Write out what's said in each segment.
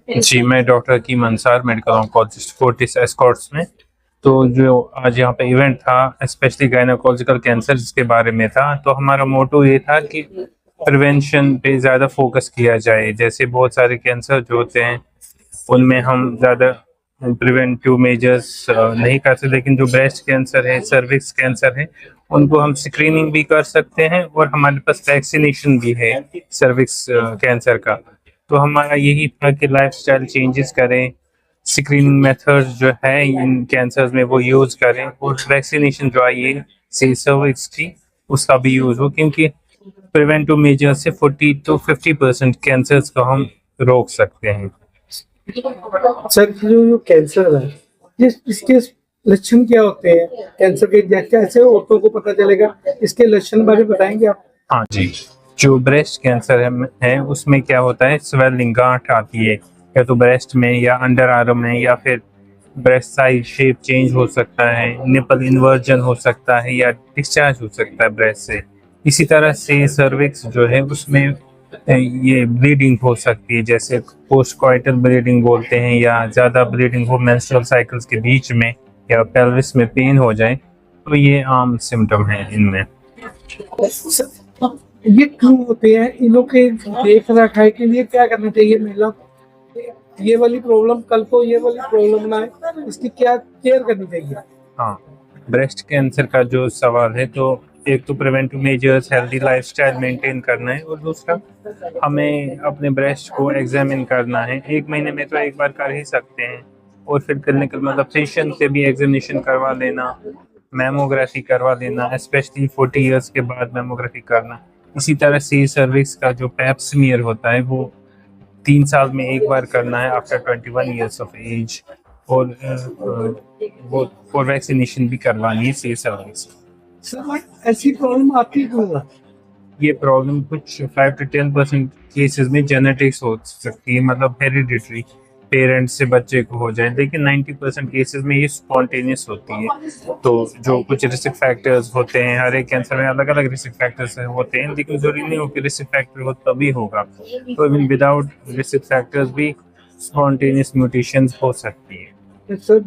जी, मैं doctor Hakim Ansar, medical oncologist Fortis Escorts में। तो जो आज यहाँ पे इवेंट था, स्पेशली गायनोकोलॉजिकल कैंसर्स के बारे में था। तो हमारा मोटो ये था कि प्रिवेंशन पे ज़्यादा फोकस किया जाए। जैसे बहुत सारे कैंसर जो होते हैं, उनमें हम ज़्यादा प्रिवेंटिव मेजर्स नहीं कर सकते, लेकिन जो ब्रेस्ट कैंसर है, सर्विक्स कैंसर है, उनको हम स्क्रीनिंग भी कर सकते हैं और हमारे पास वैक्सीनेशन भी है सर्विक्स कैंसर का। तो हमारा यही था कि लाइफस्टाइल चेंजेस करें, स्क्रीनिंग मेथड्स जो है इन कैंसर्स में वो यूज़ करें, और वैक्सीनेशन जो आई है सर्विक्स की, उसका भी यूज़ हो, क्योंकि प्रिवेंटिव मेजर से 40 to 50% कैंसर्स को हम रोक सकते हैं। सर, जो कैंसर है, इसके लक्षण क्या होते हैं? कैंसर के कैसे औरतों को पता चलेगा? इसके लक्षण बारे बताएंगे आप? हाँ जी, जो ब्रेस्ट कैंसर है उसमें क्या होता है, स्वेलिंग, गांठ आती है, या तो ब्रेस्ट में या अंडर आर्म में, या फिर ब्रेस्ट साइज शेप चेंज हो सकता है, निपल इन्वर्जन हो सकता है, या डिस्चार्ज हो सकता है ब्रेस्ट से। इसी तरह से सर्विक्स जो है उसमें ये ब्लीडिंग हो सकती है, जैसे पोस्ट कॉइटल ब्लीडिंग बोलते हैं, या ज़्यादा ब्लीडिंग हो मेंस्ट्रुअल साइकिल्स के बीच में, या पेल्विस में पेन हो जाए। तो ये आम सिम्टम है इनमें। ये क्यों होते हैं? इन लोग के देख रखाव के लिए क्या करना चाहिए महिला को? ये वाली प्रॉब्लम कल को ये वाली प्रॉब्लम ना आए, इसकी क्या केयर करनी चाहिए? हाँ, ब्रेस्ट कैंसर का जो सवाल है, तो एक तो preventive measures, healthy lifestyle maintain करना है, और दूसरा हमें अपने ब्रेस्ट को एग्जामिन करना है। 1 महीने में तो एक बार कर ही सकते हैं, और फिर क्लिनिकल मतलब फिजिशियन से भी एग्जामिनेशन करवा लेना, मैमोग्राफी करवा लेना, स्पेशली 40 इयर्स के बाद मैमोग्राफी करना। इसी तरह से सर्विक्स का जो पैप स्मीयर होता है, वो 3 साल में एक बार करना है आफ्टर 21 ईयर्स ऑफ एज, और वो और वैक्सीनेशन भी करवानी है सी सर्विस। सर, ऐसी प्रॉब्लम आती क्यों है? ये प्रॉब्लम कुछ 5 to 10% केसेस में जेनेटिक्स हो सकती है, मतलब हेरिडिटरी, पेरेंट्स से बच्चे को हो जाए, लेकिन 90% केसेस में ये स्पॉन्टेनियस होती है। तो जो कुछ रिस्क फैक्टर्स होते हैं, हर एक कैंसर में अलग अलग रिस्क फैक्टर्स होते हैं, लेकिन जरूरी नहीं हो कि रिस्क फैक्टर हो तभी होगा। तो इवन विदाउट रिस्क फैक्टर्स भी स्पॉन्टेनियस म्यूटेशंस हो सकती है। तो सर,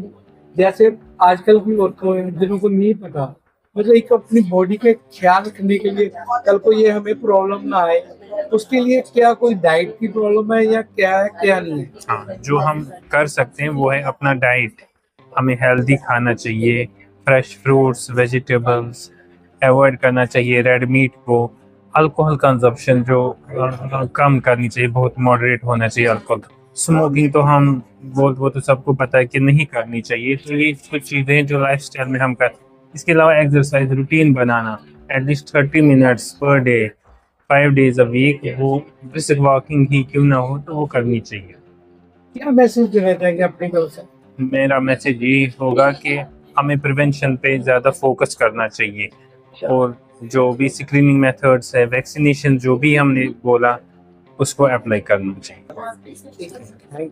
जैसे आजकल की औरतों हैं जिनको को नहीं पता, मतलब एक अपनी बॉडी के ख्याल रखने के लिए कल को ये हमें प्रॉब्लम ना आए, उसके लिए क्या कोई डाइट की प्रॉब्लम है या क्या है क्या नहीं है? हाँ, जो हम कर सकते हैं वो है अपना डाइट। हमें हेल्दी खाना चाहिए, फ्रेश फ्रूट्स, वेजिटेबल्स अवॉइड करना चाहिए, रेड मीट को। अल्कोहल कंजप्शन जो कम करनी चाहिए, बहुत मॉडरेट होना चाहिए अल्कोहल। स्मोकिंग तो हम वो तो सबको पता है कि नहीं करनी चाहिए। तो ये कुछ चीज़ें जो लाइफस्टाइल में हम कर। इसके अलावा exercise routine banana, at least 30 minutes per day, 5 days a week, वो ब्रिस्क वॉकिंग ही क्यों ना हो तो वो करनी चाहिए। क्या मैसेज देना चाहेंगे अपनी तरफ से? मेरा मैसेज ये होगा कि हमें प्रिवेंशन पे ज़्यादा फोकस करना चाहिए, और जो भी स्क्रीनिंग मेथड्स है, वैक्सीनेशन जो भी हमने बोला, उसको अप्लाई करना चाहिए।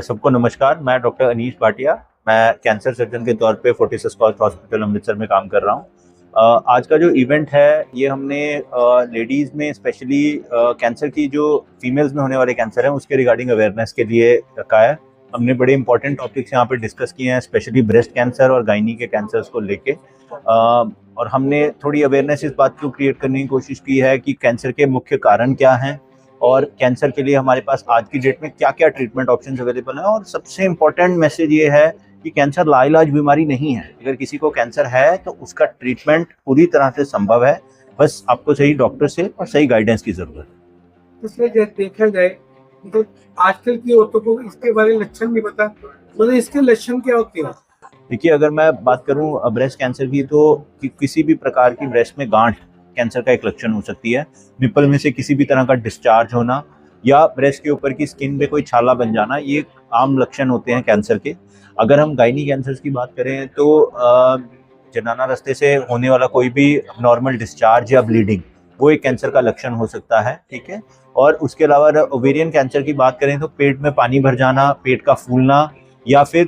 सबको नमस्कार। मैं डॉक्टर अनीश भाटिया, मैं कैंसर सर्जन के तौर पे फोर्टिस एस्कॉर्ट्स हॉस्पिटल अमृतसर में काम कर रहा हूँ। आज का जो इवेंट है ये हमने लेडीज़ में स्पेशली कैंसर की जो फीमेल्स में होने वाले कैंसर हैं उसके रिगार्डिंग अवेयरनेस के लिए रखा है। हमने बड़े इंपॉर्टेंट टॉपिक्स यहाँ पे डिस्कस किए हैं, स्पेशली ब्रेस्ट कैंसर और गायनी के कैंसर्स को लेके। और हमने थोड़ी अवेयरनेस इस बात को क्रिएट करने की कोशिश की है कि कैंसर के मुख्य कारण क्या हैं, और कैंसर के लिए हमारे पास आज की डेट में क्या क्या ट्रीटमेंट ऑप्शंस अवेलेबल हैं। और सबसे इम्पोर्टेंट मैसेज ये है कि कैंसर लाइलाज बीमारी नहीं है। अगर किसी को कैंसर है तो उसका ट्रीटमेंट पूरी तरह से संभव है, बस आपको सही डॉक्टर से और सही गाइडेंस की ज़रूरत है। इसलिए जब देखा जाए तो आजकल की औरतों को इसके बारे में लक्षण नहीं पता, मतलब इसके लक्षण क्या होते हैं? देखिए, अगर मैं बात करूं ब्रेस्ट कैंसर की, तो किसी भी प्रकार की ब्रेस्ट में गांठ कैंसर का एक लक्षण हो सकती है। निपल में से किसी भी तरह का डिस्चार्ज होना, या ब्रेस्ट के ऊपर की स्किन पे कोई छाला बन जाना, ये आम लक्षण होते हैं कैंसर के। अगर हम गायनी कैंसर्स की बात करें तो जनाना रास्ते से होने वाला कोई भी नॉर्मल डिस्चार्ज या ब्लीडिंग, वो एक कैंसर का लक्षण हो सकता है। ठीक है। और उसके अलावा ओवेरियन कैंसर की बात करें तो पेट में पानी भर जाना, पेट का फूलना, या फिर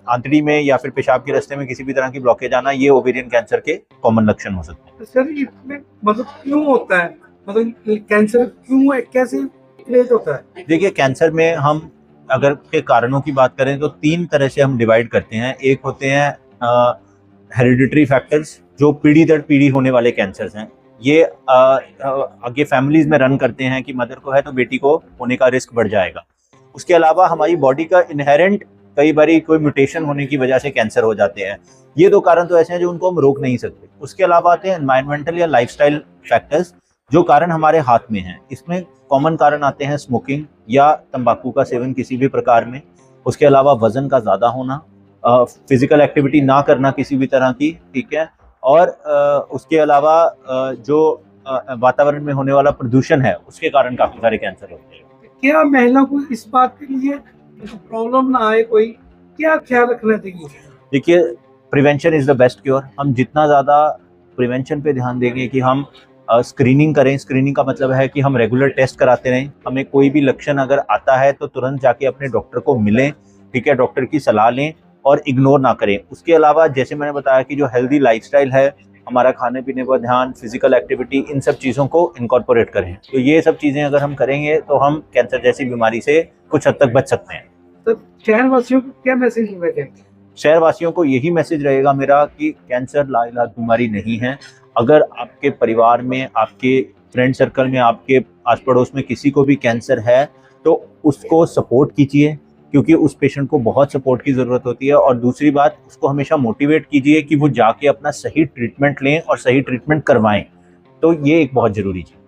आंतड़ी में या फिर पेशाब के रास्ते में किसी भी तरह की ब्लॉकेज आना, ये ओवेरियन कैंसर के कॉमन लक्षण हो सकते हैं। तो सर, इसमें मतलब क्यों होता है? मतलब कैंसर क्यों है, कैसे क्रिएट होता है? देखिए, कैंसर में हम अगर के कारणों की बात करें तो 3 तरह से हम डिवाइड करते हैं। एक होते हैं हेरिडिटरी फैक्टर्स, जो पीढ़ी दर पीढ़ी होने वाले कैंसर्स हैं। ये आगे फैमिलीज में रन करते हैं कि मदर को है तो बेटी को होने का रिस्क बढ़ जाएगा। उसके अलावा हमारी बॉडी का इनहेरेंट कई बारी कोई म्यूटेशन होने की वजह से कैंसर हो जाते हैं। ये 2 कारण तो ऐसे हैं जो उनको हम रोक नहीं सकते। उसके अलावा आते हैं एनवायरमेंटल या लाइफस्टाइल फैक्टर्स, जो कारण हमारे हाथ में हैं। इसमें कॉमन कारण आते हैं स्मोकिंग या तंबाकू का सेवन किसी भी प्रकार में। उसके अलावा वजन का ज़्यादा होना, फिजिकल एक्टिविटी ना करना किसी भी तरह की, ठीक है, और उसके अलावा जो वातावरण में होने वाला प्रदूषण है उसके कारण काफ़ी सारे कैंसर होते हैं। क्या महिला को इस बात के लिए प्रॉब्लम ना आए, कोई क्या ख्याल रखना चाहिए? देखिए, prevention is the best cure. हम जितना ज़्यादा प्रिवेंशन पे ध्यान देंगे कि हम स्क्रीनिंग करें। स्क्रीनिंग का मतलब है कि हम रेगुलर टेस्ट कराते रहें। हमें कोई भी लक्षण अगर आता है तो तुरंत जाके अपने डॉक्टर को मिलें, ठीक है, डॉक्टर की सलाह लें और इग्नोर ना करें। उसके अलावा जैसे मैंने बताया कि जो हेल्दी लाइफस्टाइल है, हमारा खाने पीने पर ध्यान, फिजिकल एक्टिविटी, इन सब चीज़ों को इनकॉर्पोरेट करें। तो ये सब चीज़ें अगर हम करेंगे तो हम कैंसर जैसी बीमारी से कुछ हद तक बच सकते हैं। तो शहरवासियों को क्या मैसेज देना चाहते हैं? शहरवासियों को यही मैसेज रहेगा मेरा कि कैंसर लाइलाज बीमारी नहीं है। अगर आपके परिवार में, आपके फ्रेंड सर्कल में, आपके आस पड़ोस में किसी को भी कैंसर है तो उसको सपोर्ट कीजिए, क्योंकि उस पेशेंट को बहुत सपोर्ट की ज़रूरत होती है। और दूसरी बात, उसको हमेशा मोटिवेट कीजिए कि वो जाके अपना सही ट्रीटमेंट लें और सही ट्रीटमेंट करवाएं। तो ये एक बहुत ज़रूरी चीज़।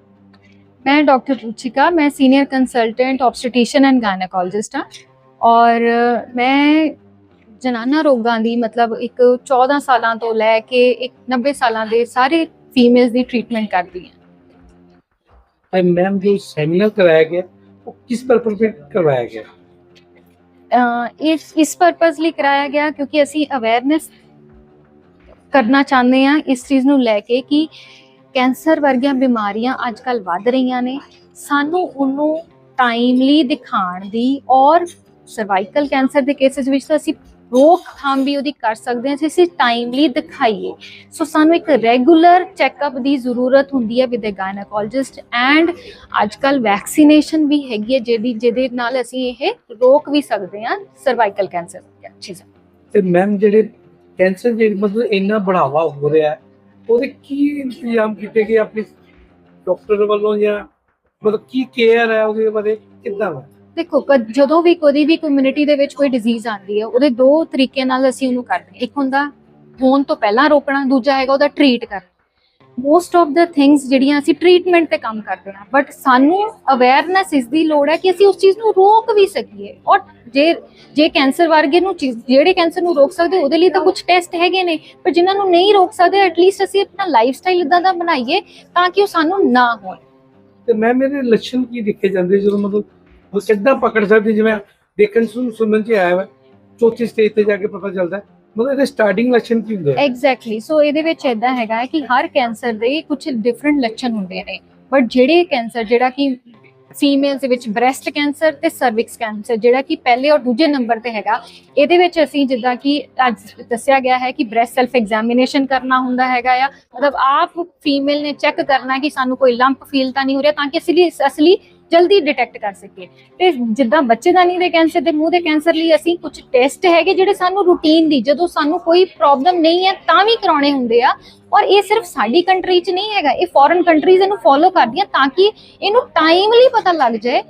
मैं डॉक्टर रुचिका, मैं senior consultant obstetrician and gynaecologist हाँ, और मैं ਜਨਾਨਾ ਰੋਗਾਂ ਦੀ ਮਤਲਬ ਇੱਕ 14 ਸਾਲਾਂ ਤੋਂ ਲੈ ਕੇ ਇੱਕ 90 ਸਾਲਾਂ ਦੇ ਸਾਰੇ ਫੀਮੇਲਸ ਦੀ ਟ੍ਰੀਟਮੈਂਟ ਕਰਦੀ ਹਾਂ। मैम, जो सेमिनार कराया गया वो किस पर्पज पे करवाया गया? ਇਸ ਪਰਪਸ ਲਈ ਕਰਾਇਆ ਗਿਆ ਕਿਉਂਕਿ ਅਸੀਂ ਅਵੇਅਰਨੈਸ ਕਰਨਾ ਚਾਹੁੰਦੇ ਹਾਂ ਇਸ ਚੀਜ਼ ਨੂੰ ਲੈ ਕੇ ਕਿ ਕੈਂਸਰ ਵਰਗੀਆਂ ਬਿਮਾਰੀਆਂ ਅੱਜ ਕੱਲ੍ਹ ਵੱਧ ਰਹੀਆਂ ਨੇ। ਸਾਨੂੰ ਉਹਨੂੰ ਟਾਈਮਲੀ ਦਿਖਾਉਣ ਦੀ, ਔਰ ਸਰਵਾਈਕਲ ਕੈਂਸਰ ਦੇ ਕੇਸਿਸ ਵਿੱਚ ਤਾਂ ਅਸੀਂ ਰੋਕਥਾਮ ਵੀ ਉਹਦੀ ਕਰ ਸਕਦੇ ਹਾਂ ਜੇ ਅਸੀਂ ਟਾਈਮਲੀ ਦਿਖਾਈਏ। ਸੋ ਸਾਨੂੰ ਇੱਕ ਰੈਗੂਲਰ ਚੈੱਕਅਪ ਦੀ ਜ਼ਰੂਰਤ ਹੁੰਦੀ ਹੈ ਵਿਦ ਅ ਗਾਇਨੋਕੋਲੋਜਿਸਟ, ਐਂਡ ਅੱਜ ਕੱਲ੍ਹ ਵੈਕਸੀਨੇਸ਼ਨ ਵੀ ਹੈਗੀ ਹੈ ਜਿਹਦੇ ਨਾਲ ਅਸੀਂ ਇਹ ਰੋਕ ਵੀ ਸਕਦੇ ਹਾਂ ਸਰਵਾਈਕਲ ਕੈਂਸਰ ਦੀਆਂ ਚੀਜ਼ਾਂ। ਤੇ ਮੈਮ, ਜਿਹੜੇ ਕੈਂਸਰ ਜਿਹੜੇ ਮਤਲਬ ਇੰਨਾ बढ़ावा ਹੋ ਰਿਹਾ ਹੈ, ਉਹਦੇ ਕੀ ਇੰਤਜ਼ਾਮ ਕੀਤੇ ਗਏ ਆਪਣੇ ਡਾਕਟਰ ਵੱਲੋਂ, ਜਾਂ ਮਤਲਬ ਕੀ ਕੇਅਰ ਹੈ ਉਹਦੇ ਬਾਰੇ ਕਿੱਦਾਂ ਵਾ? ਦੇਖੋ, ਜਦੋਂ ਵੀ ਕੋਈ ਵੀ ਕਮਿਊਨਿਟੀ ਦੇ ਵਿੱਚ ਕੋਈ ਡਿਜ਼ੀਜ਼ ਆਉਂਦੀ ਹੈ ਉਹਦੇ 2 ਤਰੀਕੇ ਨਾਲ ਅਸੀਂ ਉਹਨੂੰ ਕਰਦੇ ਹਾਂ। ਇੱਕ ਹੁੰਦਾ ਹੋਣ ਤੋਂ ਪਹਿਲਾਂ ਰੋਕਣਾ, ਦੂਜਾ ਹੈਗਾ ਉਹਦਾ ਟਰੀਟ ਕਰਨਾ। ਮੋਸਟ ਆਫ ਦਾ ਥਿੰਗਸ ਜਿਹੜੀਆਂ ਅਸੀਂ ਟਰੀਟਮੈਂਟ ਤੇ ਕੰਮ ਕਰਦੇ ਹਾਂ, ਬਟ ਸਾਨੂੰ ਅਵੇਅਰਨੈਸ ਇਸ ਦੀ ਲੋੜ ਹੈ ਕਿ ਅਸੀਂ ਉਸ ਚੀਜ਼ ਨੂੰ ਰੋਕ ਵੀ ਸਕੀਏ। ਔਰ ਜੇ ਕੈਂਸਰ ਵਰਗੇ ਨੂੰ ਜਿਹੜੇ ਕੈਂਸਰ ਨੂੰ ਰੋਕ ਸਕਦੇ ਉਹਦੇ ਲਈ ਤਾਂ ਕੁਝ ਟੈਸਟ ਹੈਗੇ ਨੇ, ਪਰ ਜਿਨ੍ਹਾਂ ਨੂੰ ਨਹੀਂ ਰੋਕ ਸਕਦੇ ਐਟਲੀਸਟ ਅਸੀਂ ਆਪਣਾ ਲਾਈਫ ਸਟਾਈਲ ਇਦਾਂ ਦਾ ਬਣਾਈਏ ਤਾਂ ਕਿ ਉਹ ਸਾਨੂੰ ਨਾ ਹੋਣ। ਤੇ ਮੈਮ, ਇਹਦੇ ਲੱਛਣ ਕੀ ਦਿਖੇ ਜਾਂਦੇ ਜਦੋਂ ਮਤਲਬ ਉਹ ਕਿੱਦਾਂ ਪਕੜ ਸਕਦੀ? ਜਿਵੇਂ ਦੇਖਣ ਸੁਣਨ ਚ ਆਇਆ ਵਾ, ਚੌਥੀ ਸਟੇਜ ਤੇ ਜਾ ਕੇ ਪਤਾ ਚੱਲਦਾ, ਮਤਲਬ ਇਹਦੇ ਸਟਾਰਟਿੰਗ ਲੱਛਣ ਕੀ ਹੁੰਦੇ ਆ? ਐਗਜ਼ੈਕਟਲੀ। ਸੋ ਇਹਦੇ ਵਿੱਚ ਇਦਾਂ ਹੈਗਾ ਕਿ ਹਰ ਕੈਂਸਰ ਦੇ ਕੁਝ ਡਿਫਰੈਂਟ ਲੱਛਣ ਹੁੰਦੇ ਨੇ, ਬਟ ਜਿਹੜੇ ਕੈਂਸਰ ਜਿਹੜਾ ਕਿ ਫੀਮੇਲਸ ਦੇ ਵਿੱਚ ਬ੍ਰੈਸਟ ਕੈਂਸਰ ਤੇ ਸਰਵਿਕਸ ਕੈਂਸਰ ਜਿਹੜਾ ਕਿ ਪਹਿਲੇ ਔਰ ਦੂਜੇ ਨੰਬਰ ਤੇ ਹੈਗਾ, ਇਹਦੇ ਵਿੱਚ ਅਸੀਂ ਜਿੱਦਾਂ ਕਿ ਅੱਜ ਦੱਸਿਆ ਗਿਆ ਹੈ ਕਿ ਬ੍ਰੈਸਟ ਸੈਲਫ ਐਗਜ਼ਾਮੀਨੇਸ਼ਨ ਕਰਨਾ ਹੁੰਦਾ ਹੈਗਾ ਆ, ਮਤਲਬ ਆਪ ਫੀਮੇਲ ਨੇ ਚੈੱਕ ਕਰਨਾ ਕਿ ਸਾਨੂੰ ਕੋਈ ਲੰਪ ਫੀਲ ਤਾਂ ਨਹੀਂ ਹੋ ਰਿਹਾ ਤਾਂ ਕਿ ਅਸਲੀ ਜਲਦੀ ਡਿਟੈਕਟ ਕਰ ਸਕੀਏ। ਤੇ ਜਿੱਦਾਂ ਬੱਚੇਦਾਨੀ ਦੇ ਕੈਂਸਰ ਤੇ ਮੂੰਹ ਦੇ ਕੈਂਸਰ ਲਈ ਅਸੀਂ ਕੁਝ ਟੈਸਟ ਹੈਗੇ ਜਿਹੜੇ ਸਾਨੂੰ ਰੂਟੀਨ ਦੀ, ਜਦੋਂ ਸਾਨੂੰ ਕੋਈ ਪ੍ਰੋਬਲਮ ਨਹੀਂ ਹੈ ਤਾਂ ਵੀ ਕਰਾਉਣੇ ਹੁੰਦੇ ਆ। ਔਰ ਇਹ ਸਿਰਫ ਸਾਡੀ ਕੰਟਰੀ 'ਚ ਨਹੀਂ ਹੈਗਾ, ਇਹ ਫੋਰਨ ਕੰਟਰੀਜ਼ ਇਹਨੂੰ ਫੋਲੋ ਕਰਦੀਆਂ ਤਾਂ ਕਿ ਇਹਨੂੰ ਟਾਈਮਲੀ ਪਤਾ ਲੱਗ ਜਾਏ।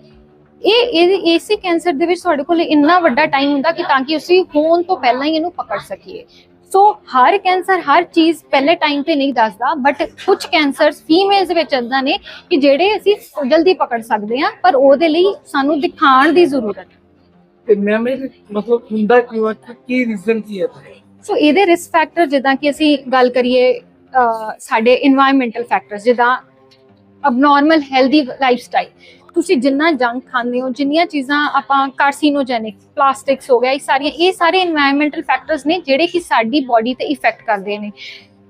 ਇਸੇ ਕੈਂਸਰ ਦੇ ਵਿੱਚ ਸਾਡੇ ਕੋਲ ਇੰਨਾ ਵੱਡਾ ਟਾਈਮ ਹੁੰਦਾ ਕਿ ਤਾਂ ਕਿ ਅਸੀਂ ਹੋਣ ਤੋਂ ਪਹਿਲਾਂ ਹੀ ਇਹਨੂੰ ਪਕੜ ਸਕੀਏ। ਸੋ ਹਰ ਕੈਂਸਰ ਹਰ ਚੀਜ਼ ਪਹਿਲੇ ਟਾਈਮ ਤੇ ਨਹੀਂ ਦੱਸਦਾ, ਬਟ ਕੁਝ ਕੈਂਸਰਸ ਫੀਮੇਲਸ ਵਿੱਚ ਇਦਾਂ ਨੇ ਕਿ ਜਿਹੜੇ ਅਸੀਂ ਜਲਦੀ ਪਕੜ ਸਕਦੇ ਹਾਂ, ਪਰ ਉਹਦੇ ਲਈ ਸਾਨੂੰ ਦਿਖਾਉਣ ਦੀ ਜ਼ਰੂਰਤ ਹੈ। ਤੇ ਮੈਮ, ਇਹ ਮਤਲਬ ਹੁੰਦਾ ਕਿਉਂ, ਕੀ ਰੀਜ਼ਨ ਕੀ ਹੈ? ਸੋ ਇਹਦੇ ਰਿਸਕ ਫੈਕਟਰ ਜਿੱਦਾਂ ਕਿ ਅਸੀਂ ਗੱਲ ਕਰੀਏ ਸਾਡੇ ਇਨਵਾਇਰਨਮੈਂਟਲ ਫੈਕਟਰਸ, ਜਿੱਦਾਂ ਅਬਨੋਰਮਲ ਹੈਲਦੀ ਲਾਈਫ ਸਟਾਈਲ, ਤੁਸੀਂ ਜਿੰਨਾ ਜੰਕ ਖਾਂਦੇ ਹੋ, ਜਿੰਨੀਆਂ ਚੀਜ਼ਾਂ ਆਪਾਂ ਕਾਰਸੀਨੋਜੈਨਿਕ, ਪਲਾਸਟਿਕਸ ਹੋ ਗਿਆ, ਇਹ ਸਾਰੇ ਇਨਵਾਇਰਨਮੈਂਟਲ ਫੈਕਟਰਸ ਨੇ ਜਿਹੜੇ ਕਿ ਸਾਡੀ ਬੋਡੀ ਤੇ ਇਫੈਕਟ ਕਰਦੇ ਨੇ।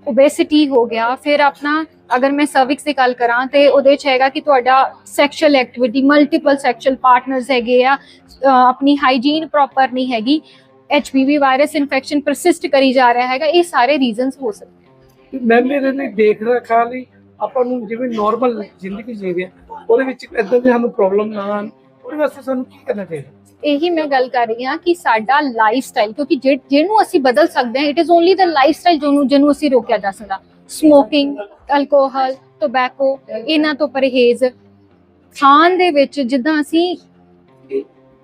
ਓਬੇਸਿਟੀ ਹੋ ਗਿਆ, ਫਿਰ ਆਪਣਾ ਅਗਰ ਮੈਂ ਸਰਵਿਕਸ ਦੀ ਗੱਲ ਕਰਾਂ ਤੇ ਉਹਦੇ 'ਚ ਹੈਗਾ ਕਿ ਤੁਹਾਡਾ sexual activity, multiple sexual partners ਹੈਗੇ ਆ, ਆਪਣੀ ਹਾਈਜੀਨ ਪ੍ਰੋਪਰ ਨਹੀਂ ਹੈਗੀ, HPV ਵਾਇਰਸ ਇਨਫੈਕਸ਼ਨ ਪਰਸਿਸਟ ਕਰੀ ਜਾ ਰਿਹਾ ਹੈਗਾ, ਇਹ ਸਾਰੇ ਰੀਜ਼ਨਸ ਹੋ ਸਕਦੇ। ਮੈਮ, ਇਹਦੇ ਲਈ ਦੇਖ ਰਖਾ ਲਈ ਆਪਾਂ ਨੂੰ ਜਿਵੇਂ ਨਾਰਮਲ ਜ਼ਿੰਦਗੀ ਜੀਵੇ ਉਹਦੇ ਵਿੱਚ ਇਦਾਂ ਦੀ ਸਾਨੂੰ ਪ੍ਰੋਬਲਮ ਨਾ ਆਉਣ, ਉਹਦੇ ਵਾਸਤੇ ਸਾਨੂੰ ਕੀ ਕਰਨਾ ਚਾਹੀਦਾ? ਇਹੀ ਮੈਂ ਗੱਲ ਕਰ ਰਹੀ ਹਾਂ ਕਿ ਸਾਡਾ ਲਾਈਫ ਸਟਾਈਲ, ਕਿਉਂਕਿ ਜਿਹਨੂੰ ਅਸੀਂ ਬਦਲ ਸਕਦੇ ਹਾਂ, it is only the life style ਜਿਹਨੂੰ ਅਸੀਂ ਰੋਕਿਆ ਜਾ ਸਕਦਾ। ਸਮੋਕਿੰਗ, ਅਲਕੋਹਲ, ਟੋਬੈਕੋ, ਇਹਨਾਂ ਤੋਂ ਪਰਹੇਜ਼। ਖਾਣ ਦੇ ਵਿੱਚ ਜਿੱਦਾਂ ਅਸੀਂ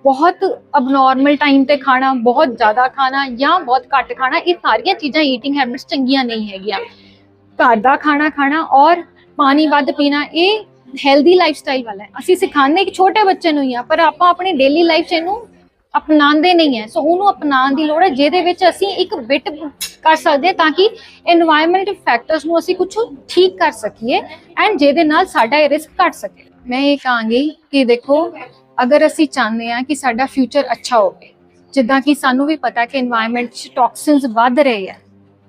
ਬਹੁਤ ਅਬਨੋਰਮਲ ਟਾਈਮ ਤੇ ਖਾਣਾ, ਬਹੁਤ ਜ਼ਿਆਦਾ ਖਾਣਾ ਜਾਂ ਬਹੁਤ ਘੱਟ ਖਾਣਾ, ਇਹ ਸਾਰੀਆਂ ਚੀਜ਼ਾਂ ਈਟਿੰਗ ਹੈਬਿਟਸ ਚੰਗੀਆਂ ਨਹੀਂ ਹੈਗੀਆਂ। ਘਰ ਦਾ ਖਾਣਾ ਖਾਣਾ ਔਰ ਪਾਣੀ ਵੱਧ ਪੀਣਾ, ਇਹ ਹੈਲਦੀ ਲਾਈਫ ਸਟਾਈਲ ਵਾਲਾ ਹੈ। ਅਸੀਂ ਸਿਖਾਉਂਦੇ ਕਿ ਛੋਟੇ ਬੱਚੇ ਨੂੰ ਹੀ ਆ, ਪਰ ਆਪਾਂ ਆਪਣੀ ਡੇਲੀ ਲਾਈਫ 'ਚ ਇਹਨੂੰ ਅਪਣਾਉਂਦੇ ਨਹੀਂ ਹੈ। ਸੋ ਉਹਨੂੰ ਅਪਣਾਉਣ ਦੀ ਲੋੜ ਹੈ, ਜਿਹਦੇ ਵਿੱਚ ਅਸੀਂ ਇੱਕ ਬਿਟ ਕਰ ਸਕਦੇ ਹਾਂ ਤਾਂ ਕਿ এনवायरमेंट ਫੈਕਟਰਸ ਨੂੰ ਅਸੀਂ ਕੁਝ ਠੀਕ ਕਰ ਸਕੀਏ ਐਂਡ ਜਿਹਦੇ ਨਾਲ ਸਾਡਾ ਇਹ ਰਿਸਕ ਘਟ ਸਕੇ। ਮੈਂ ਇਹ ਕਹਾਂਗੀ ਕਿ ਦੇਖੋ, ਅਗਰ ਅਸੀਂ ਚਾਹੁੰਦੇ ਹਾਂ ਕਿ ਸਾਡਾ ਫਿਊਚਰ ਅੱਛਾ ਹੋਵੇ, ਜਿੱਦਾਂ ਕਿ ਸਾਨੂੰ ਵੀ ਪਤਾ ਕਿ এনवायरमेंट 'ਚ ਟੌਕਸਿਨਸ ਵੱਧ ਰਹੇ ਆ,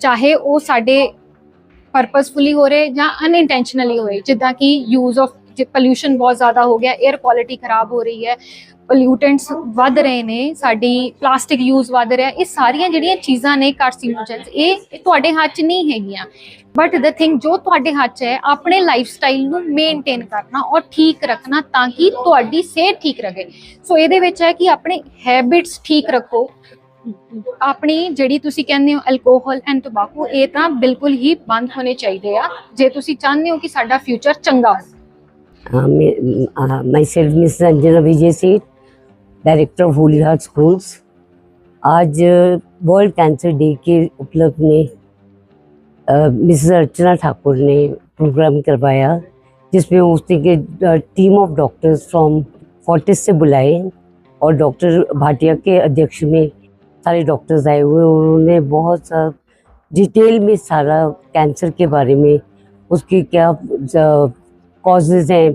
ਚਾਹੇ ਉਹ ਸਾਡੇ ਪਰਪਸਫੁਲੀ ਹੋ ਰਹੇ ਜਾਂ ਅਨਇੰਟੈਂਸ਼ਨਲੀ ਹੋ ਰਹੇ, ਜਿੱਦਾਂ ਕਿ ਯੂਜ਼ ਆਫ ਪੋਲਿਊਸ਼ਨ ਬਹੁਤ ਜ਼ਿਆਦਾ ਹੋ ਗਿਆ, 에ਅਰ ਕੁਆਲਿਟੀ ਖਰਾਬ ਹੋ ਰਹੀ ਹੈ, ਪੋਲਿਊਟੈਂਟਸ ਵੱਧ ਰਹੇ ਨੇ, ਸਾਡੀ ਪਲਾਸਟਿਕ ਯੂਜ਼ ਵੱਧ ਰਿਹਾ। ਇਹ ਸਾਰੀਆਂ ਜਿਹੜੀਆਂ ਚੀਜ਼ਾਂ ਨੇ ਕਾਰਸੀਨੋਜਨਸ, ਇਹ ਤੁਹਾਡੇ ਹੱਥ 'ਚ ਨਹੀਂ ਹੈਗੀਆਂ। ਬਟ ਦ ਥਿੰਗ ਜੋ ਤੁਹਾਡੇ ਹੱਥ 'ਚ ਹੈ, ਆਪਣੇ ਲਾਈਫ ਸਟਾਈਲ ਨੂੰ ਮੇਨਟੇਨ ਕਰਨਾ ਔਰ ਠੀਕ ਰੱਖਣਾ ਤਾਂ ਕਿ ਤੁਹਾਡੀ ਸਿਹਤ ਠੀਕ ਰਹੇ। ਸੋ ਇਹਦੇ ਵਿੱਚ ਹੈ ਕਿ ਆਪਣੇ ਹੈਬਿਟਸ ਠੀਕ ਰੱਖੋ। ਆਪਣੀ ਜਿਹੜੀ ਤੁਸੀਂ ਕਹਿੰਦੇ ਹੋ ਅਲਕੋਹਲ ਐਂਡ ਟੋਬੈਕੋ, ਇਹ ਤਾਂ ਬਿਲਕੁਲ ਹੀ ਬੰਦ ਹੋਣੇ ਚਾਹੀਦੇ ਆ ਜੇ ਤੁਸੀਂ ਚਾਹੁੰਦੇ ਹੋ ਕਿ ਸਾਡਾ ਫਿਊਚਰ ਚੰਗਾ ਹੋ। myself Miss Anjana Vijay Seth, director of Holy heart schools. आज वर्ल्ड कैंसर डे के उपलक्ष्य में मिसेस अर्चना ठाकुर ने प्रोग्राम करवाया, जिसमें उसने के team of doctors from Fortis से बुलाए और डॉक्टर भाटिया के अध्यक्ष में सारे डॉक्टर्स आए हुए। उन्होंने बहुत सा डिटेल में सारा कैंसर के बारे में, उसकी क्या कॉजेज़ हैं,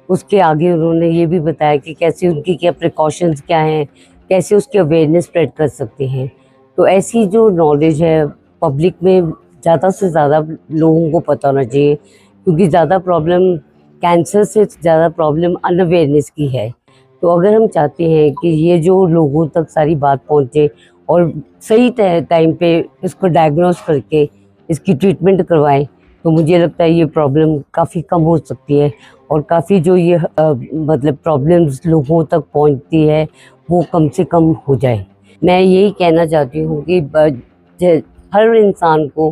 उसके आगे उन्होंने ये भी बताया कि कैसे उनकी क्या प्रिकॉशंस क्या हैं, कैसे उसकी अवेयरनेस स्प्रेड कर सकते हैं। तो ऐसी जो नॉलेज है पब्लिक में ज़्यादा से ज़्यादा लोगों को पता होना चाहिए, क्योंकि ज़्यादा प्रॉब्लम कैंसर से ज़्यादा प्रॉब्लम अनअवेयरनेस की है। तो अगर हम चाहते हैं कि ये जो लोगों तक सारी बात पहुँचे और सही टाइम पे इसको डायग्नोस करके इसकी ट्रीटमेंट करवाएं, तो मुझे लगता है ये प्रॉब्लम काफ़ी कम हो सकती है और काफ़ी जो ये मतलब प्रॉब्लम्स लोगों तक पहुंचती है वो कम से कम हो जाए। मैं यही कहना चाहती हूँ कि हर इंसान को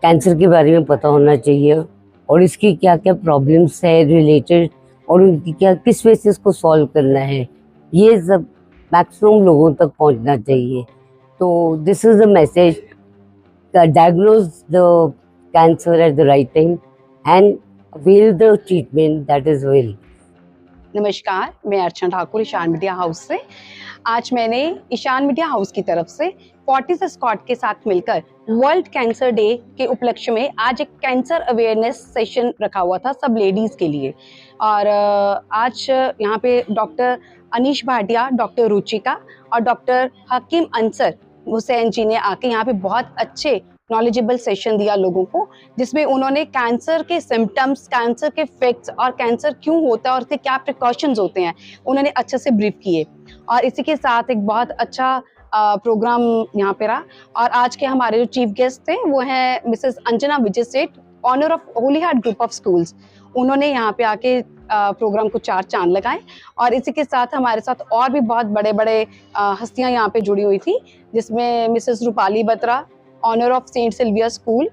कैंसर के बारे में पता होना चाहिए और इसकी क्या क्या प्रॉब्लम्स है रिलेटेड और उनकी क्या किस वे से इसको सॉल्व करना है, ये सब मैक्सिमम लोगों तक पहुँचना चाहिए। तो this is the message, diagnose the cancer at the right time and avail the treatment that is available. नमस्कार, मैं अर्चना ठाकुर ईशान मीडिया हाउस से। आज मैंने ईशान मीडिया हाउस की तरफ से फोर्टिस स्क्वाड के साथ मिलकर वर्ल्ड कैंसर डे के उपलक्ष्य में आज एक कैंसर अवेयरनेस सेशन रखा हुआ था सब लेडीज के लिए। और आज यहाँ पे डॉक्टर अनीश भाटिया, डॉक्टर रुचिका और डॉक्टर हकीम अंसर हुसैन जी ने आके यहाँ पे बहुत अच्छे नॉलेजेबल सेशन दिया लोगों को, जिसमें उन्होंने कैंसर के सिम्टम्स, कैंसर के फैक्ट्स और कैंसर क्यों होता है और उसके क्या प्रिकॉशंस होते हैं, उन्होंने अच्छे से ब्रीफ किए। और इसी के साथ एक बहुत अच्छा प्रोग्राम यहाँ पे रहा। और आज के हमारे जो चीफ गेस्ट थे वो हैं Mrs Anjana Vijay Seth, owner of Holy Heart group of schools. उन्होंने यहाँ पे आके प्रोग्राम को 4 चांद लगाए। और इसी के साथ हमारे साथ और भी बहुत बड़े बड़े हस्तियाँ यहाँ पे जुड़ी हुई थी, जिसमें Mrs Rupali Batra, owner of saint Sylvia school,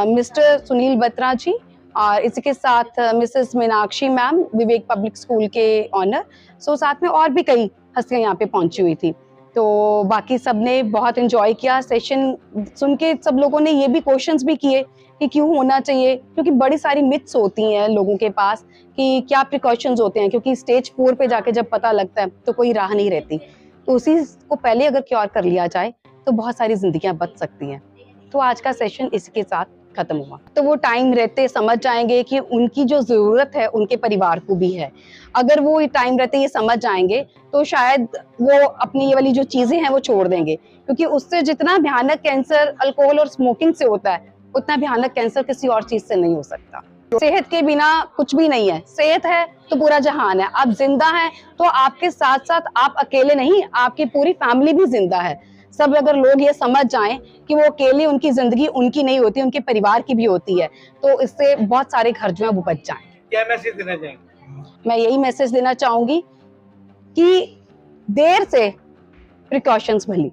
Mr Sunil Batra ji, और इसी के साथ Mrs Meenakshi ma'am, Vivek public school के ऑनर। सो साथ में और भी कई हस्तियाँ यहाँ पे पहुंची हुई थी। तो बाकी सब ने बहुत एंजॉय किया सेशन सुन के। सब लोगों ने ये भी क्वेश्चंस भी किए कि क्यों होना चाहिए, क्योंकि बड़ी सारी मिथ्स होती हैं लोगों के पास कि क्या प्रिकॉशंस होते हैं, क्योंकि स्टेज 4 पे जाके जब पता लगता है तो कोई राह नहीं रहती। तो उसी को पहले अगर क्योर कर लिया जाए तो बहुत सारी जिंदगियां बच सकती हैं। तो आज का सेशन इसी के साथ खत्म हुआ। तो वो टाइम रहते समझ जाएंगे कि उनकी जो ज़रूरत है उनके परिवार को भी है। अगर वो टाइम रहते ये समझ जाएंगे तो शायद वो अपनी ये वाली जो चीज़ें हैं वो छोड़ देंगे, क्योंकि उससे जितना भयानक कैंसर अल्कोहल और स्मोकिंग से होता है उतना भयानक कैंसर किसी और चीज़ से नहीं हो सकता। सेहत के बिना कुछ भी नहीं है, सेहत है तो पूरा जहान है। आप जिंदा हैं तो आपके साथ साथ आप अकेले नहीं, आपकी पूरी फैमिली भी जिंदा है। सब अगर लोग ये समझ जाएं कि वो अकेले, उनकी जिंदगी उनकी नहीं होती, उनके परिवार की भी होती है, तो इससे बहुत सारे घर जो है वो बच जाएं। क्या मैसेज देना चाहेंगे? मैं यही मैसेज देना चाहूंगी कि देर से प्रिकॉशंस भली,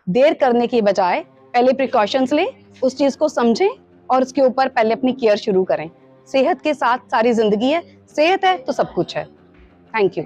देर करने की बजाय पहले प्रिकॉशंस लें, उस चीज को समझें और उसके ऊपर पहले अपनी केयर शुरू करें। सेहत के साथ सारी जिंदगी है, सेहत है तो सब कुछ है। Thank you.